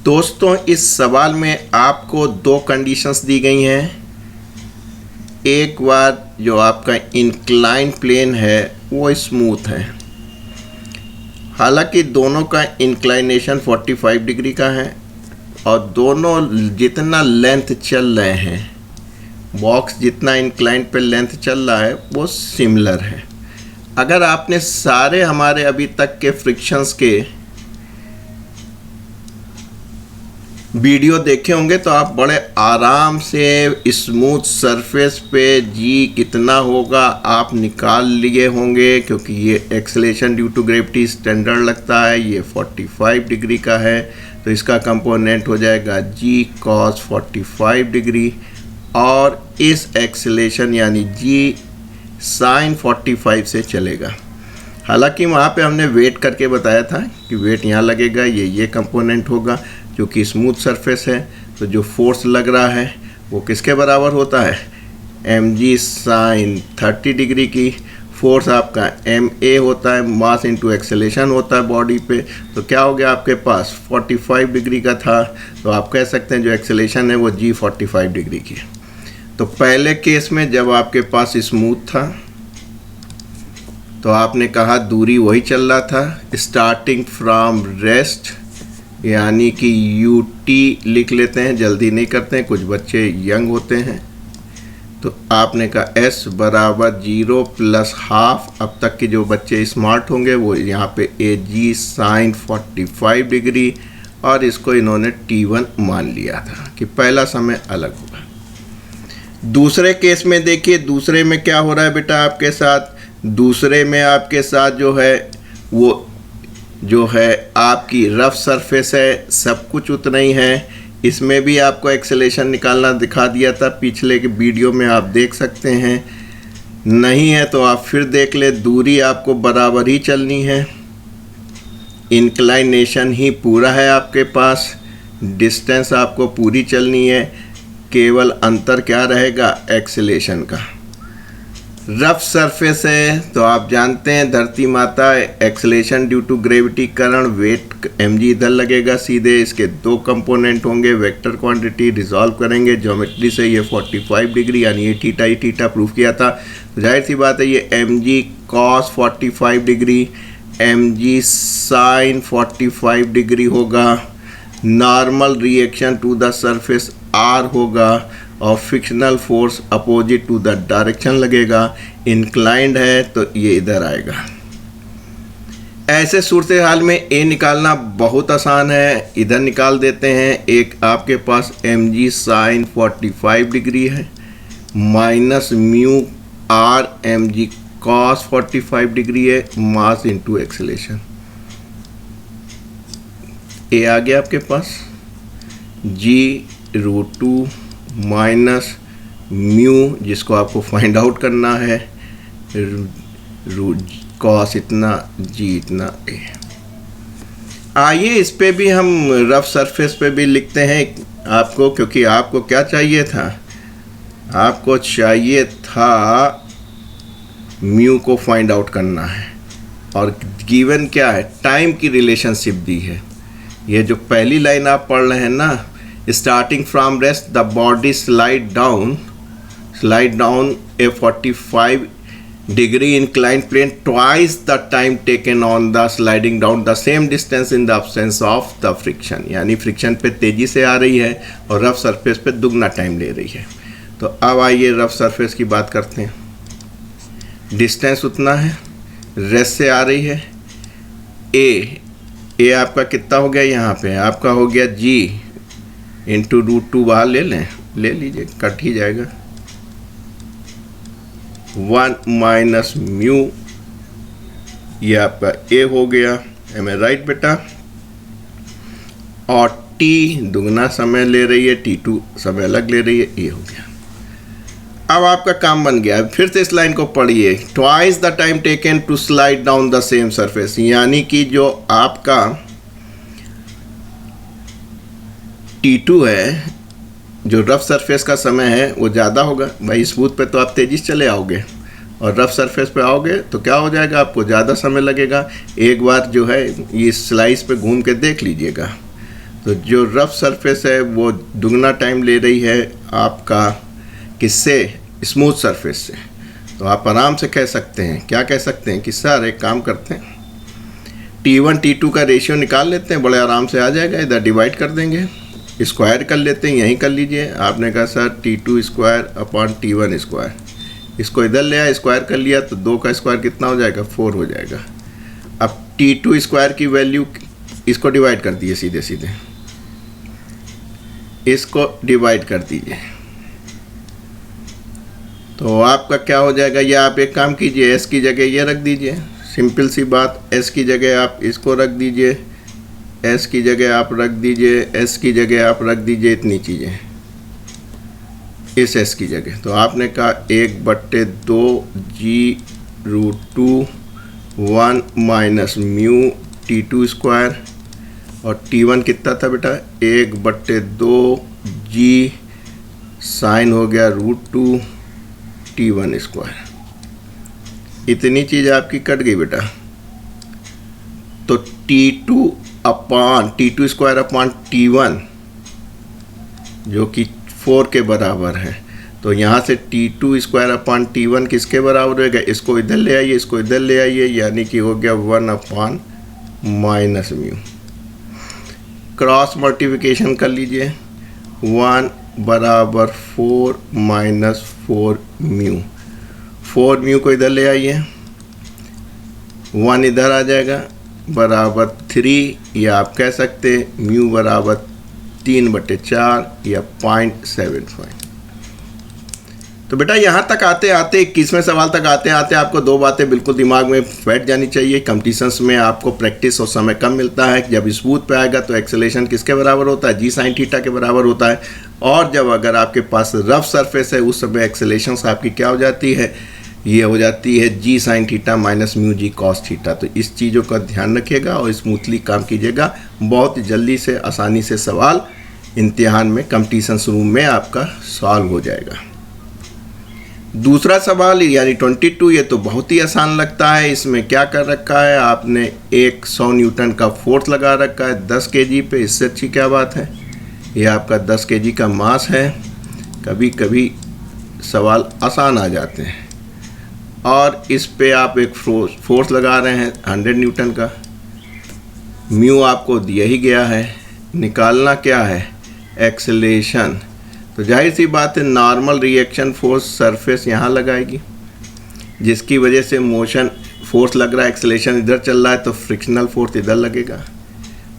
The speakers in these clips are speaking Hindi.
दोस्तों, इस सवाल में आपको दो कंडीशंस दी गई हैं। एक बार जो आपका इंक्लाइन प्लेन है वो स्मूथ है, हालांकि दोनों का इंक्लाइनेशन 45 डिग्री का है और दोनों जितना लेंथ चल रहे हैं, बॉक्स जितना इंक्लाइन पे लेंथ चल रहा है वो सिमिलर है। अगर आपने सारे हमारे अभी तक के फ्रिक्शंस के वीडियो देखे होंगे तो आप बड़े आराम से स्मूथ सरफेस पे जी कितना होगा आप निकाल लिए होंगे, क्योंकि ये acceleration due to gravity standard लगता है। ये 45 डिग्री का है तो इसका कंपोनेंट हो जाएगा जी कॉस 45 डिग्री, और इस एक्सेलेरेशन यानी जी साइन 45 से चलेगा। हालांकि वहाँ पे हमने वेट करके बताया था कि वेट यहाँ लगेगा, ये कंपोनेंट होगा जो कि स्मूथ सरफेस है। तो जो फोर्स लग रहा है वो किसके बराबर होता है, एम जी साइन 30 डिग्री की। फोर्स आपका एम ए होता है, मास इंटू एक्सेलेरेशन होता है बॉडी पे। तो क्या हो गया आपके पास 45 डिग्री का था, तो आप कह सकते हैं जो एक्सेलेरेशन है वो जी 45 डिग्री की। तो पहले केस में जब आपके पास स्मूथ था तो आपने कहा दूरी वही चल रहा था, स्टार्टिंग फ्रॉम रेस्ट, यानी कि यू टी लिख लेते हैं, जल्दी नहीं करते हैं, कुछ बच्चे यंग होते हैं। तो आपने कहा एस बराबर 0 प्लस हाफ। अब तक के जो बच्चे स्मार्ट होंगे वो यहाँ पे ए जी साइन 45 डिग्री, और इसको इन्होंने T1 मान लिया था कि पहला समय अलग होगा। दूसरे केस में देखिए, दूसरे में क्या हो रहा है बेटा आपके साथ। दूसरे में आपके साथ जो है वो जो है आपकी रफ सरफेस है, सब कुछ उतना ही है। इसमें भी आपको एक्सेलेरेशन निकालना दिखा दिया था पिछले के वीडियो में, आप देख सकते हैं। नहीं है तो आप फिर देख ले, दूरी आपको बराबर ही चलनी है, इंक्लाइनेशन ही पूरा है आपके पास, डिस्टेंस आपको पूरी चलनी है, केवल अंतर क्या रहेगा एक्सेलेरेशन का। रफ सरफेस है तो आप जानते हैं धरती माता, एक्सेलेरेशन ड्यू टू ग्रेविटी कारण वेट mg इधर लगेगा सीधे। इसके दो कंपोनेंट होंगे, वेक्टर क्वांटिटी रिजॉल्व करेंगे ज्योमेट्री से। ये 45 डिग्री यानी ये थीटा प्रूफ किया था। तो जाहिर सी बात है ये mg cos 45 degree mg sin 45 degree होगा। Normal reaction to the surface r होगा और frictional force opposite to the direction लगेगा। इंक्लाइंड है तो ये इधर आएगा। ऐसे सूरत हाल में ए निकालना बहुत आसान है, इधर निकाल देते हैं। एक आपके पास एम जी साइन 45 डिग्री है minus mu R M G cos 45 degree है, मास इंटू एक्सेलेरेशन। ए आ गया आपके पास जी √2 माइनस म्यू, जिसको आपको फाइंड आउट करना है, कॉस इतना जी इतना ए। आइए इस पे भी हम रफ सरफेस पे भी लिखते हैं आपको, क्योंकि आपको क्या चाहिए था, आपको चाहिए था म्यू को फाइंड आउट करना है, और गिवन क्या है, टाइम की रिलेशनशिप दी है। ये जो पहली लाइन आप पढ़ रहे हैं ना, starting from rest the body slide down a 45 degree inclined plane twice the time taken on the sliding down the same distance in the absence of the friction। यानी फ्रिक्शन पे तेजी से आ रही है और रफ सरफेस पे दुगना टाइम ले रही है। तो अब आइए रफ सरफेस की बात करते हैं। डिस्टेंस उतना है, रेस्ट से आ रही है। ए आपका कितना हो गया, यहाँ पे आपका हो गया जी इंटू √2 बाहर ले लीजिए, कट ही जाएगा। 1 माइनस म्यू, ये आपका ए हो गया। एम ए राइट बेटा। और टी दुगना समय ले रही है, T2 समय अलग ले रही है, ए हो गया। अब आपका काम बन गया। फिर से इस लाइन को पढ़िए, twice the time taken to slide down the same surface, यानी कि जो आपका T2 है, जो रफ सरफेस का समय है वो ज़्यादा होगा। भाई स्मूथ पे तो आप तेज़ी से चले आओगे और रफ सरफेस पे आओगे तो क्या हो जाएगा, आपको ज़्यादा समय लगेगा। एक बार जो है ये स्लाइस पे घूम के देख लीजिएगा। तो जो रफ सरफेस है वो दुगना टाइम ले रही है आपका किससे, स्मूथ सरफेस से। तो आप आराम से कह सकते हैं, क्या कह सकते हैं कि सर एक काम करते हैं, T1 T2 का रेशियो निकाल लेते हैं, बड़े आराम से आ जाएगा, इधर डिवाइड कर देंगे, स्क्वायर कर लेते हैं, यहीं कर लीजिए। आपने कहा sir T2 square upon T1 square, इसको इधर ले आया, स्क्वायर कर लिया तो 2 का स्क्वायर कितना हो जाएगा, 4 हो जाएगा। अब T2 स्क्वायर की वैल्यू, इसको डिवाइड कर दीजिए, सीधे सीधे इसको डिवाइड कर दीजिए, तो आपका क्या हो जाएगा, या आप एक काम कीजिए, s की जगह ये रख दीजिए, सिंपल सी बात, s की जगह आप इसको रख दीजिए, s की जगह आप रख दीजिए, s की जगह आप रख दीजिए इतनी चीज़ें इस s की जगह। तो आपने कहा 1/2 g√2 1 minus mu T2 square, और T1 कितना था बेटा, 1/2 g साइन हो गया √2 T1 स्क्वायर। इतनी चीज़ आपकी कट गई बेटा। तो T2 स्क्वायर अपॉन T1 जो कि 4 के बराबर है, तो यहाँ से T2 स्क्वायर अपॉन T1 किसके बराबर होगा, इसको इधर ले आइए, इसको इधर ले आइए, यानी कि हो गया 1 upon minus mu. Cross multiplication कर लीजिए, 1 बराबर 4 माइनस 4 म्यू, 4 म्यू को इधर ले आइए, 1 इधर आ जाएगा, बराबर 3, या आप कह सकते हैं म्यू बराबर 3/4 या 0.75। तो बेटा यहाँ तक आते आते 21वें सवाल तक आते आते आपको 2 बातें बिल्कुल दिमाग में बैठ जानी चाहिए। कंपटीशंस में आपको प्रैक्टिस और समय कम मिलता है। जब स्मूथ पे आएगा तो एक्सेलेरेशन किसके बराबर होता है, जी साइन थीटा के बराबर होता है। और जब अगर आपके पास रफ सरफेस है उस समय एक्सेलेरेशन आपकी क्या हो जाती है, ये हो जाती है जी sine theta minus mu G cos theta. तो इस चीज़ों का ध्यान रखिएगा और स्मूथली काम कीजिएगा, बहुत जल्दी से आसानी से सवाल इम्तिहान में कंपटीशन रूम में आपका सॉल्व हो जाएगा। दूसरा सवाल यानी 22, ये तो बहुत ही आसान लगता है। इसमें क्या कर रखा है आपने, एक 100 न्यूटन का फोर्स लगा रखा है 10 kg पे, इससे अच्छी क्या बात है। ये आपका 10 kg का मास है। कभी कभी सवाल आसान आ जाते हैं और इस पे आप एक फोर्स लगा रहे हैं 100 न्यूटन का, म्यू आपको दिया ही गया है, निकालना क्या है, एक्सेलेरेशन। तो जाहिर सी बात है नॉर्मल रिएक्शन फोर्स सरफेस यहाँ लगाएगी, जिसकी वजह से मोशन फोर्स लग रहा है, एक्सेलेरेशन इधर चल रहा है, तो फ्रिक्शनल फोर्स इधर लगेगा।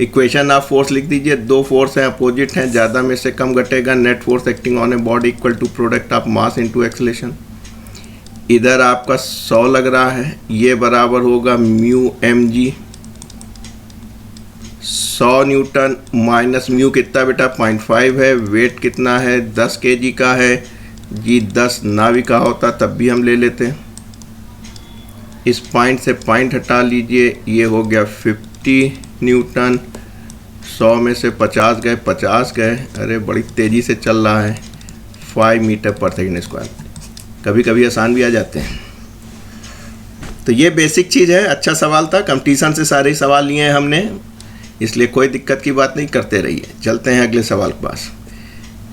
इक्वेशन आप फोर्स लिख दीजिए, 2 फोर्स हैं अपोजिट हैं, ज़्यादा में से कम घटेगा। Net force acting on a body equal to product of mass into acceleration. इधर आपका 100 लग रहा है, ये बराबर होगा mu M G, 100 newton minus mu कितना बेटा 0.5 है, वेट कितना है 10 kg का है जी, 10 ना भी का होता तब भी हम ले लेते। इस पॉइंट से पॉइंट हटा लीजिए, ये हो गया 50 न्यूटन, 100 में से 50 गए, 50 गए, अरे बड़ी तेज़ी से चल रहा है, 5 मीटर पर सेकेंड स्क्वायर। कभी कभी आसान भी आ जाते हैं। तो ये बेसिक चीज़ है। अच्छा सवाल था, कंपटीशन से सारे सवाल लिए हैं हमने, इसलिए कोई दिक्कत की बात नहीं, करते रहिए। चलते हैं अगले सवाल के पास।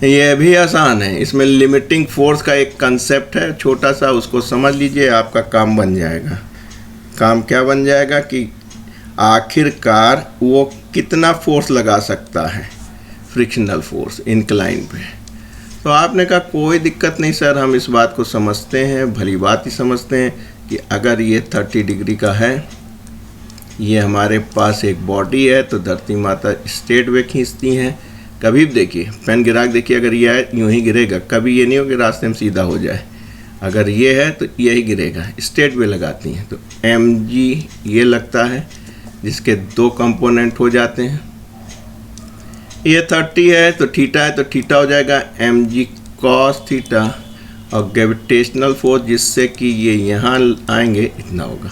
ये भी आसान है, इसमें लिमिटिंग फोर्स का एक कंसेप्ट है छोटा सा, उसको समझ लीजिए, आपका काम बन जाएगा। काम क्या बन जाएगा कि आखिरकार वो कितना फोर्स लगा सकता है, फ्रिक्शनल फोर्स इंक्लाइन पे। तो आपने कहा कोई दिक्कत नहीं सर, हम इस बात को समझते हैं, भली बात ही समझते हैं कि अगर ये 30 डिग्री का है, ये हमारे पास एक बॉडी है, तो धरती माता स्ट्रेट वे खींचती हैं। कभी भी देखिए पेन गिरा के देखिए, अगर ये है यूँ ही गिरेगा, कभी ये नहीं हो कि रास्ते में सीधा हो जाए। अगर ये है तो यही गिरेगा, स्ट्रेट वे लगाती हैं। तो एम जी ये लगता है, जिसके 2 कंपोनेंट हो जाते हैं। ये 30 है तो थीटा है, तो थीटा हो जाएगा एम जी कॉस थीटा, और ग्रेविटेशनल फोर्स जिससे कि ये यहाँ आएंगे इतना होगा।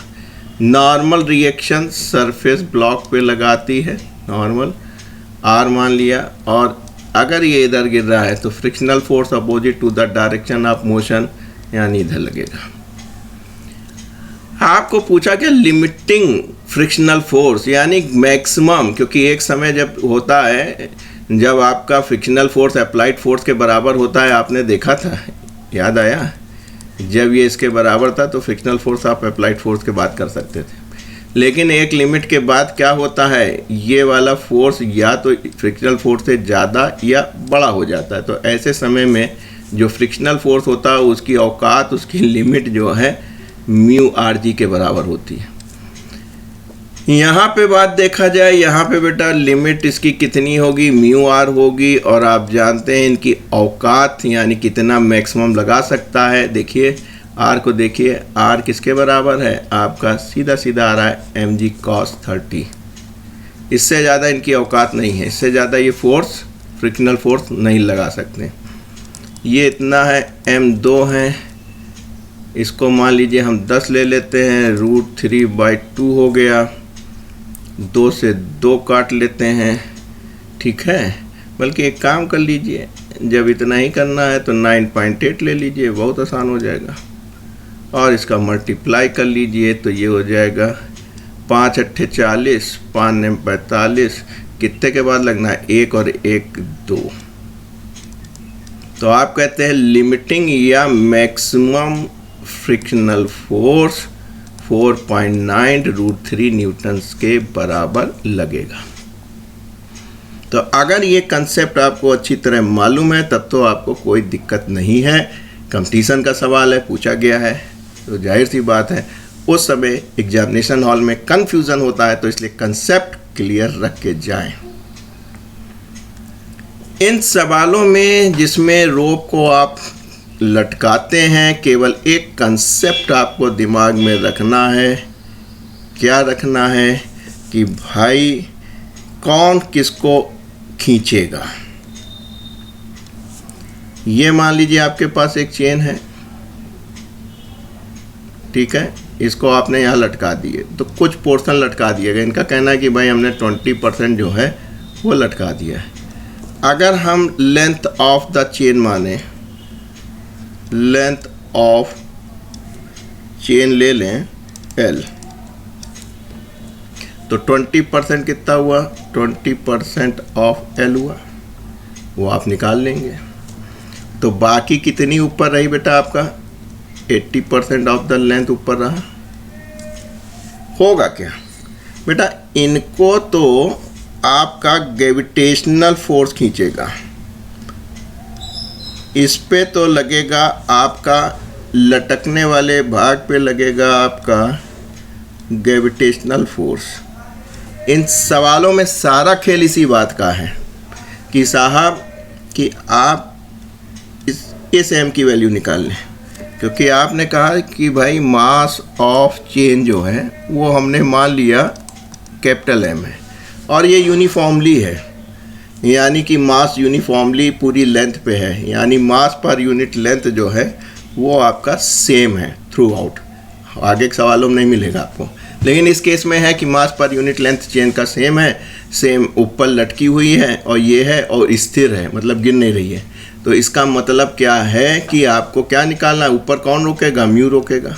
नॉर्मल रिएक्शन सरफेस ब्लॉक पे लगाती है, नॉर्मल आर मान लिया, और अगर ये इधर गिर रहा है तो frictional force opposite to the direction of motion यानी इधर लगेगा। आपको पूछा कि लिमिटिंग फ्रिक्शनल फोर्स यानी मैक्सिमम, क्योंकि एक समय जब होता है जब आपका फ्रिक्शनल फोर्स अप्लाइड फोर्स के बराबर होता है, आपने देखा था, याद आया, जब ये इसके बराबर था तो फ्रिक्शनल फोर्स आप अप्लाइड फोर्स के बात कर सकते थे। लेकिन एक लिमिट के बाद क्या होता है, ये वाला फोर्स या तो फ्रिक्शनल फोर्स से ज़्यादा या बड़ा हो जाता है। तो ऐसे समय में जो फ्रिक्शनल फोर्स होता है उसकी औकात, उसकी लिमिट जो है म्यू आर जी के बराबर होती है। यहाँ पे बात देखा जाए, यहाँ पे बेटा लिमिट इसकी कितनी होगी, म्यू आर होगी, और आप जानते हैं इनकी औकात यानी कितना मैक्सिमम लगा सकता है। देखिए आर को देखिए, आर किसके बराबर है, आपका सीधा सीधा आ रहा है एम जी कॉस 30। इससे ज़्यादा इनकी औकात नहीं है, इससे ज़्यादा ये फोर्स फ्रिक्शनल फोर्स नहीं लगा सकते। ये इतना है, m2 है, इसको मान लीजिए हम 10 ले लेते हैं, √3/2 हो गया, 2 से 2 काट लेते हैं, ठीक है। बल्कि एक काम कर लीजिए, जब इतना ही करना है तो 9.8 ले लीजिए, बहुत आसान हो जाएगा, और इसका मल्टीप्लाई कर लीजिए तो ये हो जाएगा 5 8 40, 5 9 45, कितने के बाद लगना है, 1 और 1 2। तो आप कहते हैं लिमिटिंग या मैक्सिमम फ्रिक्शनल फोर्स 4.9 √3 न्यूटन्स के बराबर लगेगा। तो अगर ये कंसेप्ट आपको अच्छी तरह मालूम है तब तो आपको कोई दिक्कत नहीं है। कंपटीशन का सवाल है, पूछा गया है, तो जाहिर सी बात है उस समय एग्जामिनेशन हॉल में कन्फ्यूज़न होता है, तो इसलिए कंसेप्ट क्लियर रख के जाएं। इन सवालों में जिसमें रोप को आप लटकाते हैं, केवल एक कंसेप्ट आपको दिमाग में रखना है। क्या रखना है कि भाई कौन किसको खींचेगा। ये मान लीजिए आपके पास एक चेन है, ठीक है, इसको आपने यहाँ लटका दिए, तो कुछ पोर्शन लटका दिएगा। इनका कहना है कि भाई हमने 20% जो है वो लटका दिया है। अगर हम लेंथ ऑफ द चेन माने, लेंथ ऑफ चेन ले लें L, तो 20% कितना हुआ, 20% ऑफ L हुआ, वो आप निकाल लेंगे। तो बाकी कितनी ऊपर रही बेटा आपका, 80% ऑफ द लेंथ ऊपर रहा। होगा क्या बेटा, इनको तो आपका ग्रेविटेशनल फोर्स खींचेगा, इस पे तो लगेगा आपका लटकने वाले भाग पे लगेगा आपका ग्रेविटेशनल फोर्स। इन सवालों में सारा खेल इसी बात का है कि साहब कि आप इस m की वैल्यू निकाल लें, क्योंकि आपने कहा कि भाई मास ऑफ चेन जो है वो हमने मान लिया कैपिटल M है, और ये यूनिफॉर्मली है, यानी कि मास यूनिफॉर्मली पूरी लेंथ पे है, यानी मास पर यूनिट लेंथ जो है वो आपका सेम है थ्रू आउट। आगे के सवालों में नहीं मिलेगा आपको, लेकिन इस केस में है कि मास पर यूनिट लेंथ चेन का सेम है, सेम ऊपर लटकी हुई है, और ये है और स्थिर है, मतलब गिर नहीं रही है। तो इसका मतलब क्या है कि आपको क्या निकालना है, ऊपर कौन रोकेगा, म्यू रोकेगा।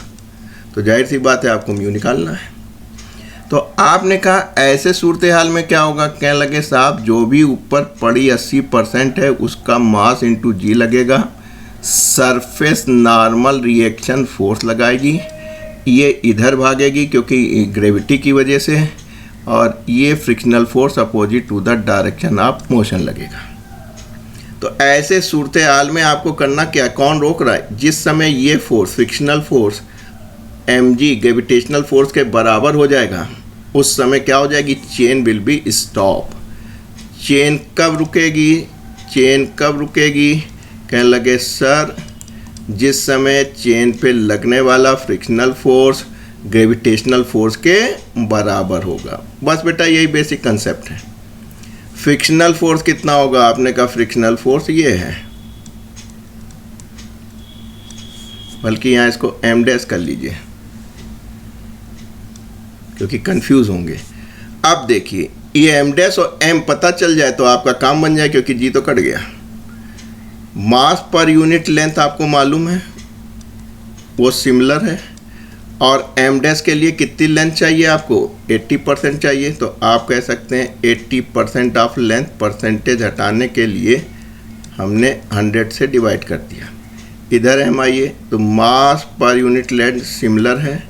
तो जाहिर सी बात है आपको म्यू निकालना है। तो आपने कहा ऐसे सूरत हाल में क्या होगा, कहने लगे साहब जो भी ऊपर पड़ी 80% है उसका मास इंटू जी लगेगा, सरफेस नॉर्मल रिएक्शन फोर्स लगाएगी, ये इधर भागेगी क्योंकि ग्रेविटी की वजह से, और ये frictional force opposite to the direction of motion लगेगा। तो ऐसे सूरत हाल में आपको करना क्या, कौन रोक रहा है, जिस समय ये force frictional force mg gravitational force के बराबर हो जाएगा उस समय क्या हो जाएगी, chain will be stop. Chain कब रुकेगी, चेन कब रुकेगी, कहने लगे सर जिस समय चेन पे लगने वाला फ्रिक्शनल फोर्स ग्रेविटेशनल फोर्स के बराबर होगा। बस बेटा यही बेसिक कंसेप्ट है। फ्रिक्शनल फोर्स कितना होगा, आपने कहा फ्रिक्शनल फोर्स ये है, बल्कि यहाँ इसको m डैश कर लीजिए क्योंकि कंफ्यूज होंगे। अब देखिए ये m डैश और m पता चल जाए तो आपका काम बन जाए, क्योंकि जी तो कट गया। मास पर यूनिट लेंथ आपको मालूम है वो सिमिलर है, और एम डैश के लिए कितनी लेंथ चाहिए आपको, 80% चाहिए। तो आप कह सकते हैं 80% ऑफ लेंथ, परसेंटेज हटाने के लिए हमने 100 से डिवाइड कर दिया। इधर एम आइए तो मास पर यूनिट लेंथ सिमिलर है।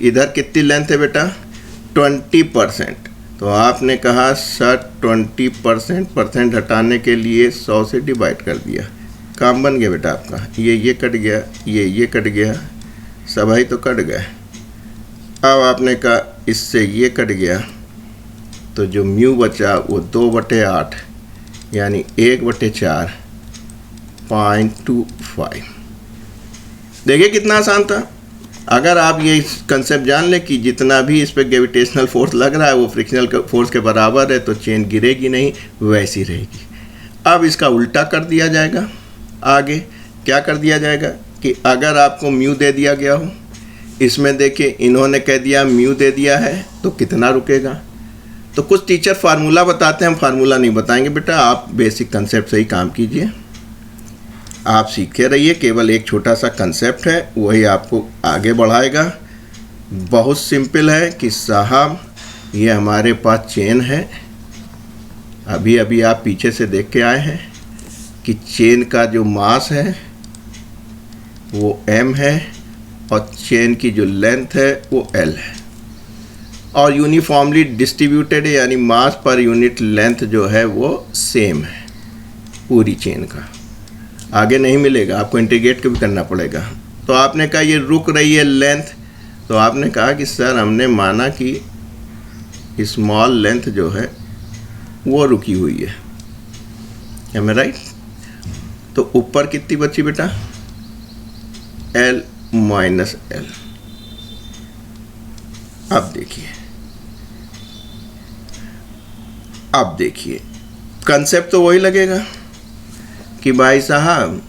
इधर कितनी लेंथ है बेटा, 20%। तो आपने कहा सर 20% परसेंट हटाने के लिए 100 से डिवाइड कर दिया, काम बन गया बेटा आपका। ये कट गया, ये कट गया, सब ही तो कट गए। अब आपने कहा इससे ये कट गया, तो जो म्यू बचा वो 2/8 यानी 1/4.25। देखिए कितना आसान था। अगर आप ये कंसेप्ट जान लें कि जितना भी इस पर ग्रेविटेशनल फोर्स लग रहा है वो फ्रिक्शनल फोर्स के बराबर है, तो चेन गिरेगी नहीं, वैसी रहेगी। अब इसका उल्टा कर दिया जाएगा। आगे क्या कर दिया जाएगा कि अगर आपको म्यू दे दिया गया हो, इसमें देखिए इन्होंने कह दिया म्यू दे दिया है, तो कितना रुकेगा। तो कुछ टीचर फार्मूला बताते हैं, हम फार्मूला नहीं बताएंगे बेटा, आप बेसिक कंसेप्ट से ही काम कीजिए। आप सीखे रहिए, केवल एक छोटा सा कंसेप्ट है, वही आपको आगे बढ़ाएगा। बहुत सिंपल है कि साहब ये हमारे पास चेन है, अभी अभी आप पीछे से देख के आए हैं कि चेन का जो मास है वो m है और चेन की जो लेंथ है वो l है, और यूनिफॉर्मली डिस्ट्रीब्यूटेड है, यानी मास पर यूनिट लेंथ जो है वो सेम है पूरी चेन का। आगे नहीं मिलेगा, आपको इंटीग्रेट भी करना पड़ेगा। तो आपने कहा ये रुक रही है लेंथ, तो आपने कहा कि सर हमने माना कि स्मॉल लेंथ जो है वो रुकी हुई है, एम आई राइट। तो ऊपर कितनी बची बेटा, L माइनस L। अब देखिए कंसेप्ट तो वही लगेगा कि भाई साहब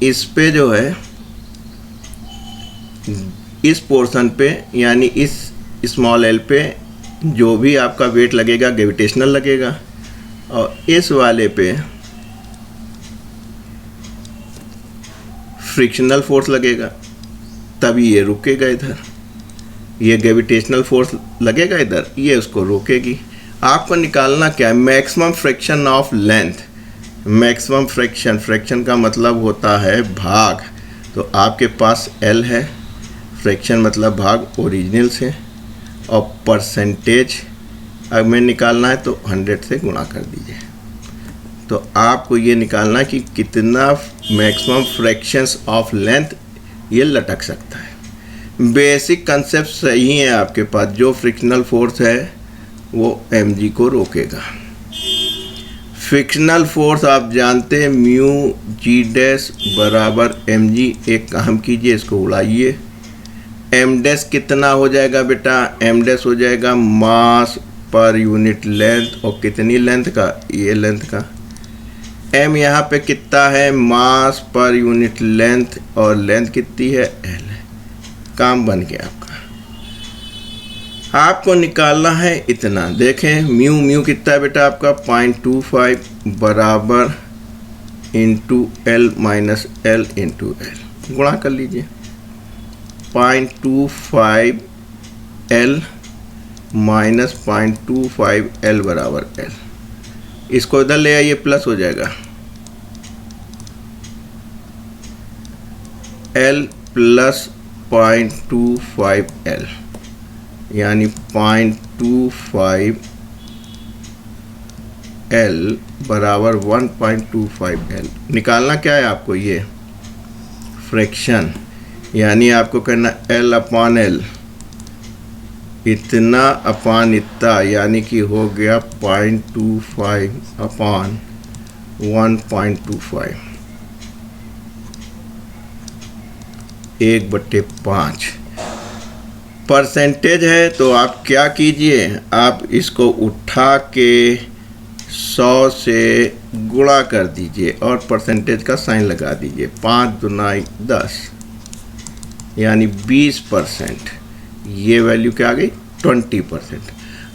इस पे जो है, इस पोर्शन पे यानी इस स्मॉल l पे जो भी आपका वेट लगेगा ग्रेविटेशनल लगेगा, और इस वाले पे फ्रिक्शनल फोर्स लगेगा, तभी ये रुकेगा। इधर ये ग्रेविटेशनल फोर्स लगेगा, इधर ये उसको रोकेगी। आपको निकालना क्या है, maximum fraction of length. Maximum fraction का मतलब होता है भाग। तो आपके पास L है, फ्रैक्शन मतलब भाग ओरिजिनल से, और परसेंटेज अगर निकालना है तो 100 से गुणा कर दीजिए। तो आपको ये निकालना कि कितना मैक्सिमम फ्रैक्शंस ऑफ लेंथ ये लटक सकता है। बेसिक कंसेप्ट सही है आपके पास, जो फ्रिक्शनल फोर्स है वो mg को रोकेगा। फ्रिक्शनल फोर्स आप जानते हैं म्यू जी डैश बराबर mg। एक काम कीजिए, इसको उड़ाइए, m डैश कितना हो जाएगा बेटा, m डैश हो जाएगा मास पर यूनिट लेंथ, और कितनी लेंथ का, ये लेंथ का। m यहाँ पे कितना है, मास पर यूनिट लेंथ, और लेंथ कितनी है, l है। काम बन गया आपका। आपको निकालना है इतना। देखें म्यू कितना है बेटा आपका, 0.25 बराबर into L minus L into L, गुणा कर लीजिए। 0.25 L माइनस 0.25 L बराबर L। इसको इधर ले आइए, प्लस हो जाएगा, L प्लस 0.25 L यानी 0.25 L बराबर 1.25 L। निकालना क्या है आपको, ये फ्रैक्शन, यानी आपको करना L अपान L, इतना अपान इतना, यानी कि हो गया 0.25 अपान 1.25, 1/5 परसेंटेज है। तो आप क्या कीजिए, आप इसको उठा के 100 से गुणा कर दीजिए और परसेंटेज का साइन लगा दीजिए। 5 दूना 10 यानी 20%। ये वैल्यू क्या आ गई, 20%।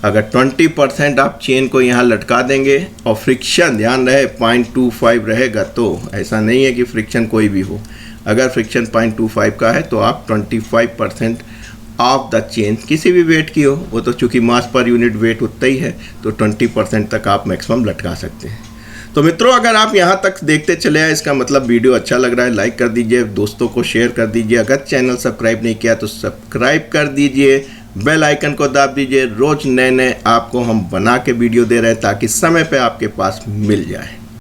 अगर 20% आप चेन को यहाँ लटका देंगे, और फ्रिक्शन ध्यान रहे 0.25 रहेगा, तो ऐसा नहीं है कि फ्रिक्शन कोई भी हो, अगर फ्रिक्शन 0.25 का है तो आप 25% ऑफ द चेन किसी भी वेट की हो, वो तो चूँकि मास पर यूनिट वेट उतना ही है, तो 20% तक आप मैक्सिमम लटका सकते हैं। तो मित्रों, अगर आप यहाँ तक देखते चले आए, इसका मतलब वीडियो अच्छा लग रहा है, लाइक कर दीजिए, दोस्तों को शेयर कर दीजिए। अगर चैनल सब्सक्राइब नहीं किया तो सब्सक्राइब कर दीजिए, बेल आइकन को दाब दीजिए। रोज़ नए नए आपको हम बना के वीडियो दे रहे हैं ताकि समय पे आपके पास मिल जाए।